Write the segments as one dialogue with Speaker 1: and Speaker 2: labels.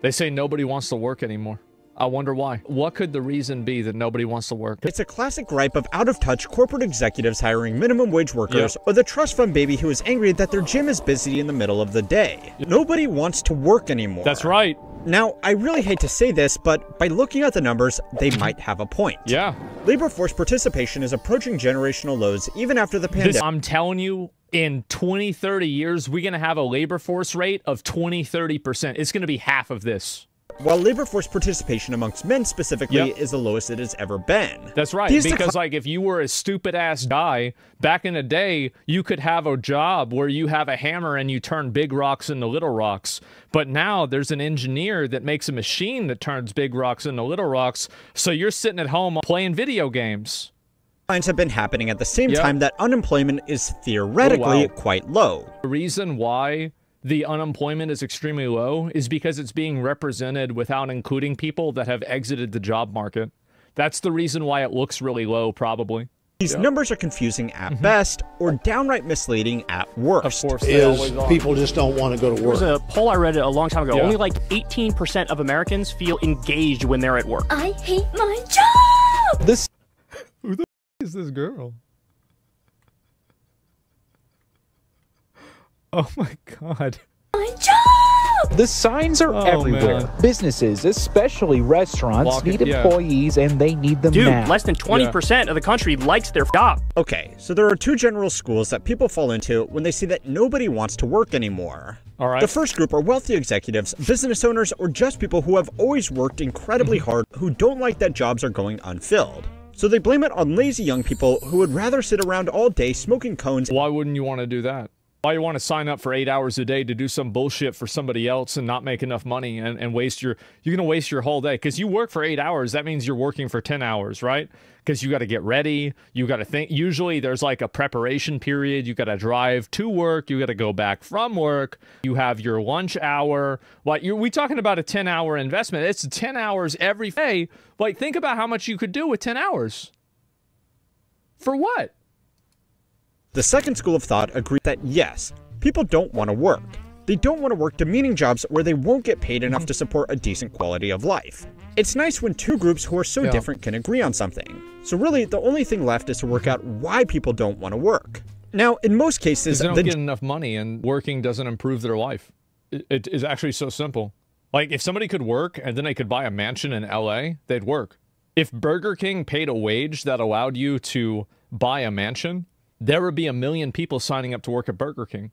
Speaker 1: They say nobody wants to work anymore. I wonder why. What could the reason be that nobody wants to work?
Speaker 2: It's a classic gripe of out-of-touch corporate executives hiring minimum wage workers, or the trust fund baby who is angry that their gym is busy in the middle of the day. Nobody wants to work anymore.
Speaker 1: That's right.
Speaker 2: Now, I really hate to say this, but by looking at the numbers, they might have a point.
Speaker 1: Yeah.
Speaker 2: Labor force participation is approaching generational lows even after the pandemic.
Speaker 1: I'm telling you, in 20, 30 years, we're going to have a labor force rate of 20, 30%. It's going to be half of this.
Speaker 2: While labor force participation amongst men specifically is the lowest it has ever been.
Speaker 1: That's right, because like if you were a stupid ass guy, back in the day, you could have a job where you have a hammer and you turn big rocks into little rocks. But now there's an engineer that makes a machine that turns big rocks into little rocks, so you're sitting at home playing video games.
Speaker 2: Have been happening at the same time that unemployment is theoretically quite low.
Speaker 1: The reason why the unemployment is extremely low is because it's being represented without including people that have exited the job market. That's the reason why it looks really low, probably.
Speaker 2: These numbers are confusing at best or downright misleading at worst.
Speaker 1: Of course,
Speaker 3: people just don't want to go to work.
Speaker 4: There was a poll I read a long time ago. Only like 18% of Americans feel engaged when they're at work.
Speaker 5: I hate my job!
Speaker 1: Who the is this girl? Oh my God.
Speaker 5: My job!
Speaker 6: The signs are everywhere.
Speaker 1: Man.
Speaker 6: Businesses, especially restaurants, need employees and they need them now.
Speaker 4: Dude, less than 20% of the country likes their job.
Speaker 2: Okay, so there are two general schools that people fall into when they see that nobody wants to work anymore.
Speaker 1: All right.
Speaker 2: The first group are wealthy executives, business owners, or just people who have always worked incredibly hard who don't like that jobs are going unfilled. So they blame it on lazy young people who would rather sit around all day smoking cones.
Speaker 1: Why wouldn't you want to do that? Why you want to sign up for 8 hours a day to do some bullshit for somebody else and not make enough money and waste you're going to waste your whole day? Because you work for 8 hours, that means you're working for 10 hours, right? Because you got to get ready, you got to think. Usually there's like a preparation period. You got to drive to work, you got to go back from work, you have your lunch hour. Like we talking about a 10-hour investment. It's 10 hours every day. Like think about how much you could do with 10 hours. For what?
Speaker 2: The second school of thought agrees that yes, people don't want to work. They don't want to work demeaning jobs where they won't get paid enough to support a decent quality of life. It's nice when two groups who are so different can agree on something. So really, the only thing left is to work out why people don't want to work. Now, in most cases,
Speaker 1: they don't get enough money and working doesn't improve their life. It is actually so simple. Like if somebody could work and then they could buy a mansion in LA, they'd work. If Burger King paid a wage that allowed you to buy a mansion, there would be 1 million people signing up to work at Burger King.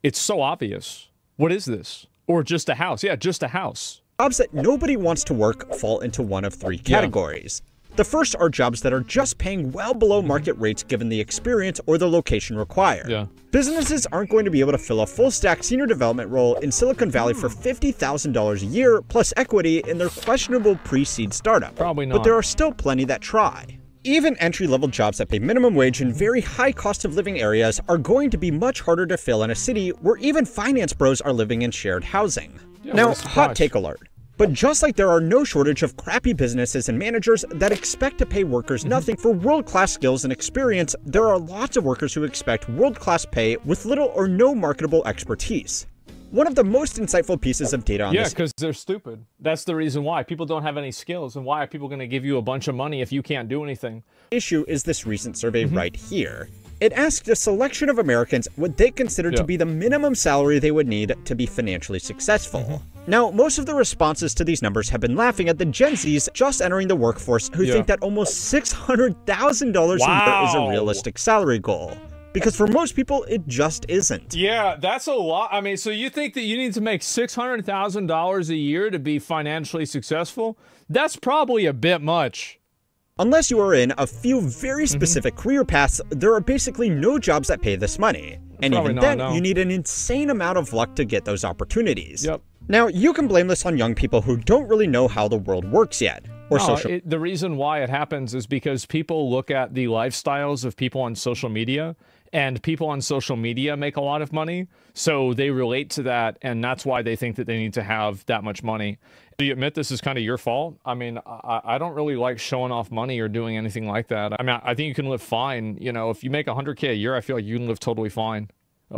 Speaker 1: It's so obvious. What is this? Or just a house. Yeah, just a house.
Speaker 2: Jobs that nobody wants to work fall into one of three categories. The first are jobs that are just paying well below market rates given the experience or the location required. Businesses aren't going to be able to fill a full-stack senior development role in Silicon Valley for $50,000 a year plus equity in their questionable pre-seed startup.
Speaker 1: Probably not.
Speaker 2: But there are still plenty that try. Even entry-level jobs that pay minimum wage in very high cost of living areas are going to be much harder to fill in a city where even finance bros are living in shared housing. Now, hot take alert. But just like there are no shortage of crappy businesses and managers that expect to pay workers nothing for world-class skills and experience, there are lots of workers who expect world-class pay with little or no marketable expertise. One of the most insightful pieces of data on this—
Speaker 1: Yeah, because they're stupid. That's the reason why. People don't have any skills, and why are people going to give you a bunch of money if you can't do anything?
Speaker 2: Issue is this recent survey right here. It asked a selection of Americans what they considered to be the minimum salary they would need to be financially successful. Now, most of the responses to these numbers have been laughing at the Gen Zs just entering the workforce who think that almost $600,000 a year is a realistic salary goal. Because for most people, it just isn't.
Speaker 1: Yeah, that's a lot. I mean, so you think that you need to make $600,000 a year to be financially successful? That's probably a bit much.
Speaker 2: Unless you are in a few very specific career paths, there are basically no jobs that pay this money. And
Speaker 1: Probably
Speaker 2: even
Speaker 1: not,
Speaker 2: then, you need an insane amount of luck to get those opportunities.
Speaker 1: Yep.
Speaker 2: Now, you can blame this on young people who don't really know how the world works yet. Or
Speaker 1: the reason why it happens is because people look at the lifestyles of people on social media, and people on social media make a lot of money, so they relate to that, and that's why they think that they need to have that much money. Do you admit this is kind of your fault? I mean, I don't really like showing off money or doing anything like that. I mean, I think you can live fine. You know, if you make 100K a year, I feel like you can live totally fine.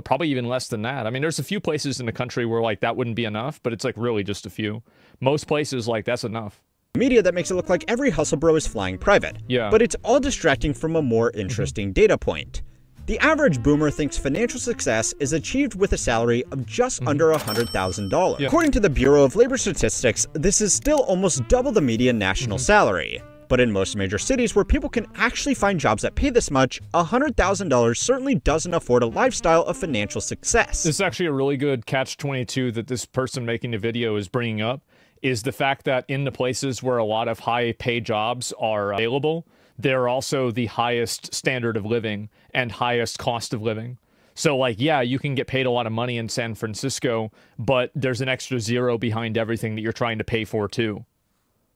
Speaker 1: Probably even less than that. I mean, there's a few places in the country where like that wouldn't be enough, but it's like really just a few. Most places like that's enough.
Speaker 2: Media that makes it look like every hustle bro is flying private.
Speaker 1: Yeah.
Speaker 2: But it's all distracting from a more interesting data point. The average boomer thinks financial success is achieved with a salary of just under $100,000. According to the Bureau of Labor Statistics, this is still almost double the median national salary. But in most major cities where people can actually find jobs that pay this much, $100,000 certainly doesn't afford a lifestyle of financial success.
Speaker 1: This is actually a really good catch-22 that this person making the video is bringing up, is the fact that in the places where a lot of high-paid jobs are available, they're also the highest standard of living and highest cost of living. So, like, yeah, you can get paid a lot of money in San Francisco, but there's an extra zero behind everything that you're trying to pay for, too.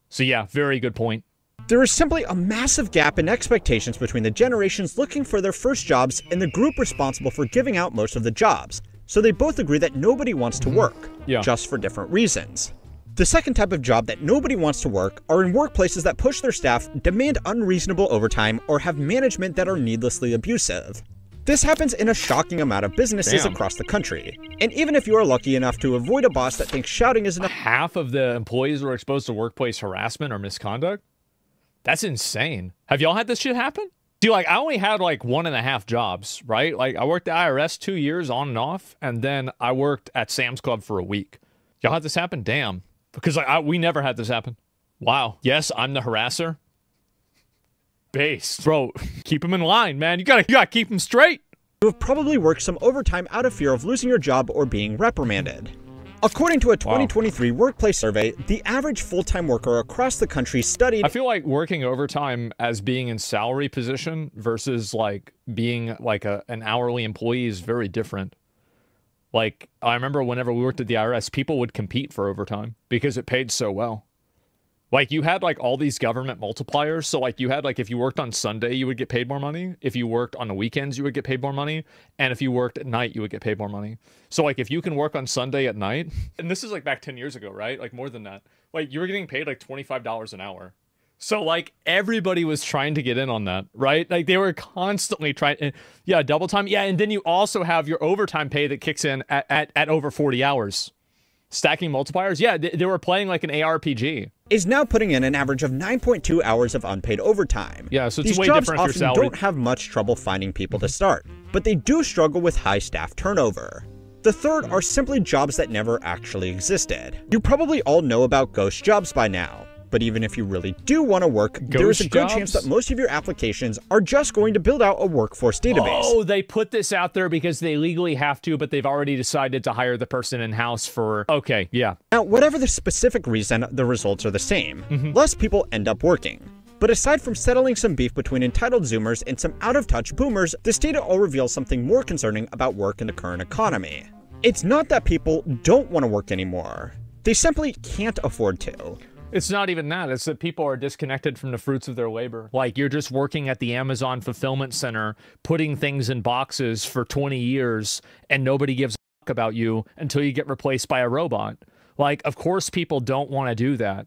Speaker 1: So, yeah, very good point.
Speaker 2: There is simply a massive gap in expectations between the generations looking for their first jobs and the group responsible for giving out most of the jobs. So they both agree that nobody wants to work, just for different reasons. The second type of job that nobody wants to work are in workplaces that push their staff, demand unreasonable overtime, or have management that are needlessly abusive. This happens in a shocking amount of businesses across the country. And even if you are lucky enough to avoid a boss that thinks shouting is enough—
Speaker 1: half of the employees were exposed to workplace harassment or misconduct? That's insane. Have y'all had this shit happen? See, like, I only had, like, 1.5 jobs, right? Like, I worked at IRS 2 years on and off, and then I worked at Sam's Club for a week. Y'all had this happen? Damn. Because, like, we never had this happen. Wow. Yes, I'm the harasser. Based. Bro, keep him in line, man. You gotta keep him straight.
Speaker 2: You have probably worked some overtime out of fear of losing your job or being reprimanded. According to a 2023 workplace survey, the average full-time worker across the country studied—
Speaker 1: I feel like working overtime as being in salary position versus like being like an hourly employee is very different. Like, I remember whenever we worked at the IRS, people would compete for overtime because it paid so well. Like, you had, like, all these government multipliers. So, like, you had, like, if you worked on Sunday, you would get paid more money. If you worked on the weekends, you would get paid more money. And if you worked at night, you would get paid more money. So, like, if you can work on Sunday at night, and this is, like, back 10 years ago, right? Like, more than that. Like, you were getting paid, like, $25 an hour. So, like, everybody was trying to get in on that, right? Like, they were constantly trying— yeah, double time. Yeah, and then you also have your overtime pay that kicks in at over 40 hours. Stacking multipliers? Yeah, they were playing like an ARPG.
Speaker 2: Is now putting in an average of 9.2 hours of unpaid overtime.
Speaker 1: Yeah, so it's
Speaker 2: These
Speaker 1: way
Speaker 2: jobs
Speaker 1: different if you're
Speaker 2: often
Speaker 1: salaried.
Speaker 2: don't have much trouble finding people to start, but they do struggle with high staff turnover. The third are simply jobs that never actually existed. You probably all know about ghost jobs by now. But even if you really do want to work, there is a good chance that most of your applications are just going to build out a workforce database.
Speaker 1: Oh, they put this out there because they legally have to, but they've already decided to hire the person in-house for— okay, yeah.
Speaker 2: Now, whatever the specific reason, the results are the same. Less people end up working. But aside from settling some beef between entitled Zoomers and some out-of-touch boomers, this data all reveals something more concerning about work in the current economy. It's not that people don't want to work anymore. They simply can't afford to.
Speaker 1: It's not even that. It's that people are disconnected from the fruits of their labor. Like, you're just working at the Amazon fulfillment center, putting things in boxes for 20 years, and nobody gives a fuck about you until you get replaced by a robot. Like, of course people don't want to do that.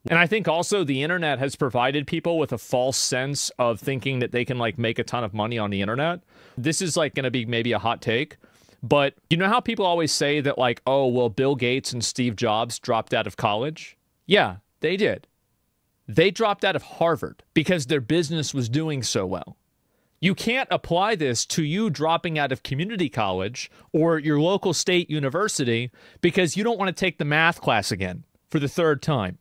Speaker 1: And I think also the internet has provided people with a false sense of thinking that they can, like, make a ton of money on the internet. This is, like, going to be maybe a hot take. But you know how people always say that, like, oh, well, Bill Gates and Steve Jobs dropped out of college? Yeah. They did. They dropped out of Harvard because their business was doing so well. You can't apply this to you dropping out of community college or your local state university because you don't want to take the math class again for the third time.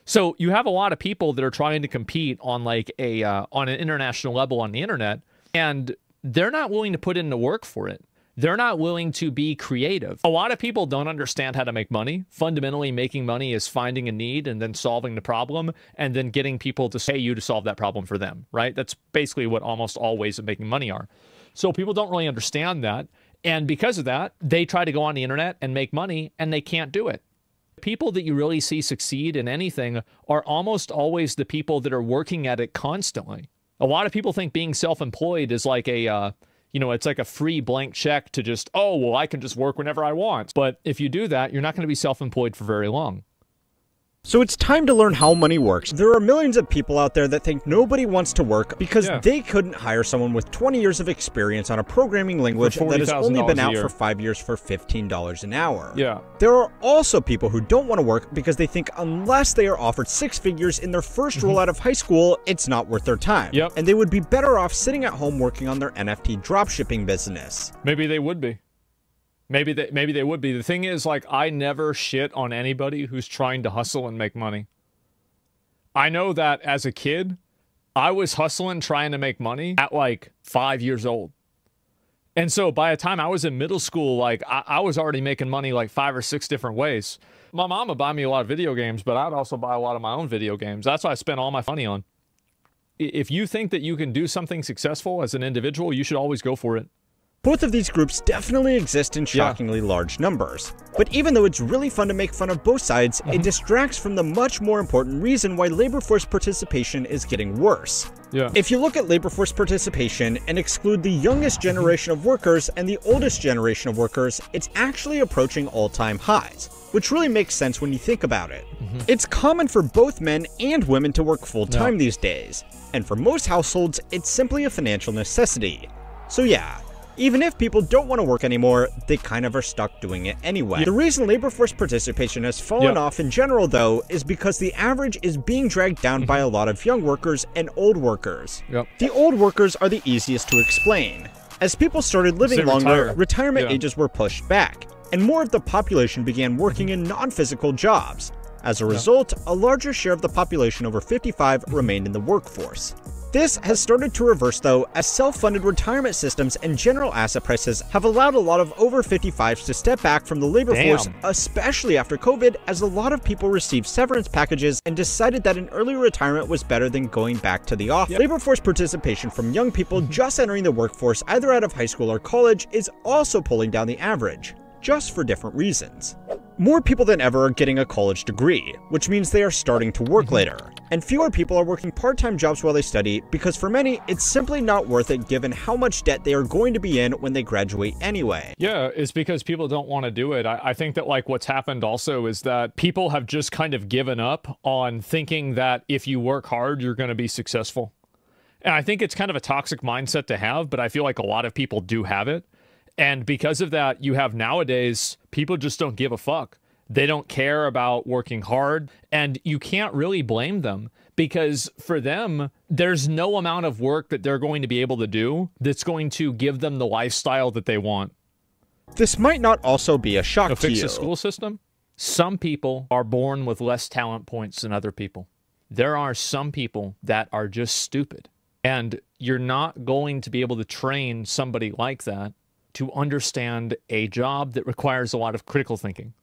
Speaker 1: So you have a lot of people that are trying to compete on like on an international level on the internet, and they're not willing to put in the work for it. They're not willing to be creative. A lot of people don't understand how to make money. Fundamentally, making money is finding a need and then solving the problem and then getting people to pay you to solve that problem for them, right? That's basically what almost all ways of making money are. So people don't really understand that. And because of that, they try to go on the internet and make money and they can't do it. People that you really see succeed in anything are almost always the people that are working at it constantly. A lot of people think being self-employed is like a, you know, it's like a free blank check to just, oh, well, I can just work whenever I want. But if you do that, you're not going to be self-employed for very long.
Speaker 2: So it's time to learn how money works. There are millions of people out there that think nobody wants to work because they couldn't hire someone with 20 years of experience on a programming language that has only been out for 5 years for $15 an hour.
Speaker 1: Yeah.
Speaker 2: There are also people who don't want to work because they think unless they are offered 6 figures in their first roll out of high school, it's not worth their time.
Speaker 1: Yep.
Speaker 2: And they would be better off sitting at home working on their NFT dropshipping business.
Speaker 1: Maybe they would be. Maybe they would be. The thing is, like, I never shit on anybody who's trying to hustle and make money. I know that as a kid, I was hustling, trying to make money at like 5 years old. And so by the time I was in middle school, like I was already making money like 5 or 6 different ways. My mom would buy me a lot of video games, but I'd also buy a lot of my own video games. That's what I spent all my money on. If you think that you can do something successful as an individual, you should always go for it.
Speaker 2: Both of these groups definitely exist in shockingly large numbers. But even though it's really fun to make fun of both sides, it distracts from the much more important reason why labor force participation is getting worse. If you look at labor force participation and exclude the youngest generation of workers and the oldest generation of workers, it's actually approaching all-time highs, which really makes sense when you think about it. It's common for both men and women to work full-time these days, and for most households, it's simply a financial necessity. So yeah, even if people don't want to work anymore, they kind of are stuck doing it anyway. The reason labor force participation has fallen off in general, though, is because the average is being dragged down by a lot of young workers and old workers. The old workers are the easiest to explain. As people started living longer, retirement ages were pushed back, and more of the population began working in non-physical jobs. As a result, a larger share of the population over 55 remained in the workforce. This has started to reverse, though, as self-funded retirement systems and general asset prices have allowed a lot of over 55s to step back from the labor force, especially after COVID, as a lot of people received severance packages and decided that an early retirement was better than going back to the office. Labor force participation from young people just entering the workforce either out of high school or college is also pulling down the average, just for different reasons. More people than ever are getting a college degree, which means they are starting to work later. And fewer people are working part-time jobs while they study because for many, it's simply not worth it given how much debt they are going to be in when they graduate anyway.
Speaker 1: Yeah, it's because people don't want to do it. I think that like what's happened also is that people have just kind of given up on thinking that if you work hard, you're going to be successful. And I think it's kind of a toxic mindset to have, but I feel like a lot of people do have it. And because of that, you have nowadays, people just don't give a fuck. They don't care about working hard, and you can't really blame them because for them, there's no amount of work that they're going to be able to do that's going to give them the lifestyle that they want.
Speaker 2: This might not also be a shock to
Speaker 1: fix
Speaker 2: you.
Speaker 1: the school system? Some people are born with less talent points than other people. There are some people that are just stupid, and you're not going to be able to train somebody like that to understand a job that requires a lot of critical thinking.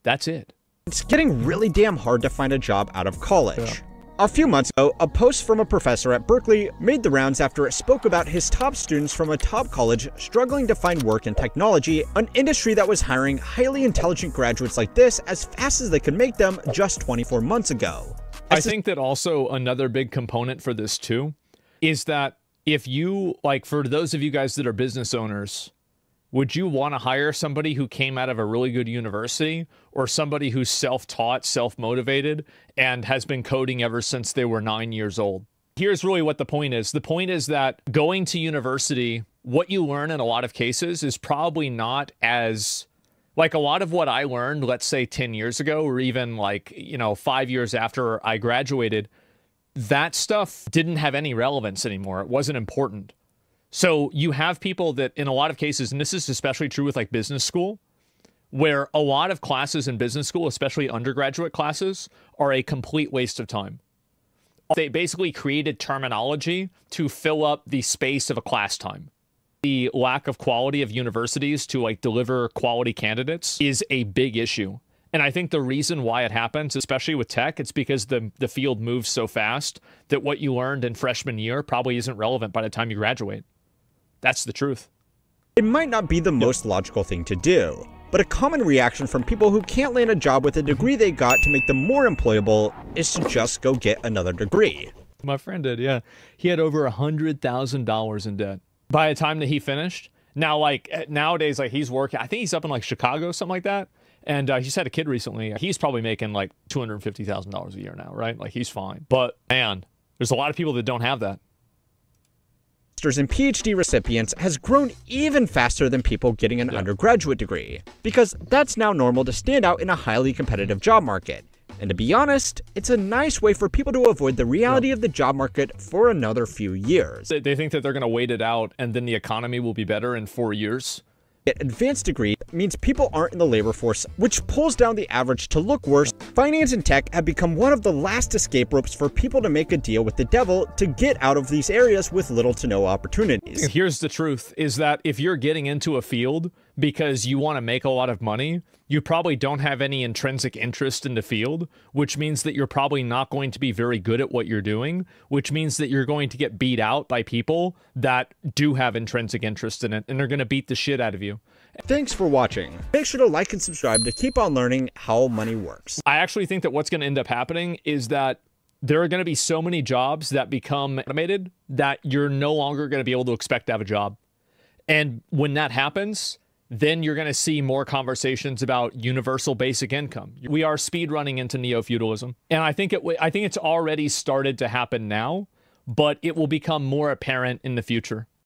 Speaker 1: That's it.
Speaker 2: It's getting really damn hard to find a job out of college. A few months ago, a post from a professor at Berkeley made the rounds after it spoke about his top students from a top college struggling to find work in technology, an industry that was hiring highly intelligent graduates like this as fast as they could make them just 24 months ago.
Speaker 1: I think that also another big component for this too is that if you, like for those of you guys that are business owners, would you want to hire somebody who came out of a really good university or somebody who's self-taught, self-motivated, and has been coding ever since they were 9 years old? Here's really what the point is. The point is that going to university, what you learn in a lot of cases is probably not as, like a lot of what I learned, let's say 10 years ago, or even like, 5 years after I graduated, that stuff didn't have any relevance anymore. It wasn't important. So you have people that in a lot of cases, and this is especially true with like business school, where a lot of classes in business school, especially undergraduate classes, are a complete waste of time. They basically created terminology to fill up the space of a class time. The lack of quality of universities to like deliver quality candidates is a big issue. And I think the reason why it happens, especially with tech, it's because the field moves so fast that what you learned in freshman year probably isn't relevant by the time you graduate. That's the truth.
Speaker 2: It might not be the most logical thing to do, but a common reaction from people who can't land a job with a degree they got to make them more employable is to just go get another degree.
Speaker 1: My friend did, yeah. He had over $100,000 in debt by the time that he finished. Now, like nowadays, like he's working, I think he's up in like Chicago, something like that. And he just had a kid recently. He's probably making like $250,000 a year now, right? Like he's fine. But man, there's a lot of people that don't have that.
Speaker 2: Masters and PhD recipients has grown even faster than people getting an undergraduate degree, because that's now normal to stand out in a highly competitive job market. And to be honest, it's a nice way for people to avoid the reality of the job market for another few years.
Speaker 1: They think that they're going to wait it out and then the economy will be better in 4 years.
Speaker 2: Advanced degree means people aren't in the labor force, which pulls down the average to look worse. Finance and tech have become one of the last escape ropes for people to make a deal with the devil to get out of these areas with little to no opportunities.
Speaker 1: Here's the truth, is that if you're getting into a field because you want to make a lot of money, you probably don't have any intrinsic interest in the field, which means that you're probably not going to be very good at what you're doing, which means that you're going to get beat out by people that do have intrinsic interest in it, and they're going to beat the shit out of you.
Speaker 2: Thanks for watching. Make sure to like and subscribe to keep on learning how money works.
Speaker 1: I actually think that what's going to end up happening is that there are going to be so many jobs that become automated that you're no longer going to be able to expect to have a job. And when that happens, then you're going to see more conversations about universal basic income. We are speed running into neo-feudalism. And I think it's already started to happen now, but it will become more apparent in the future.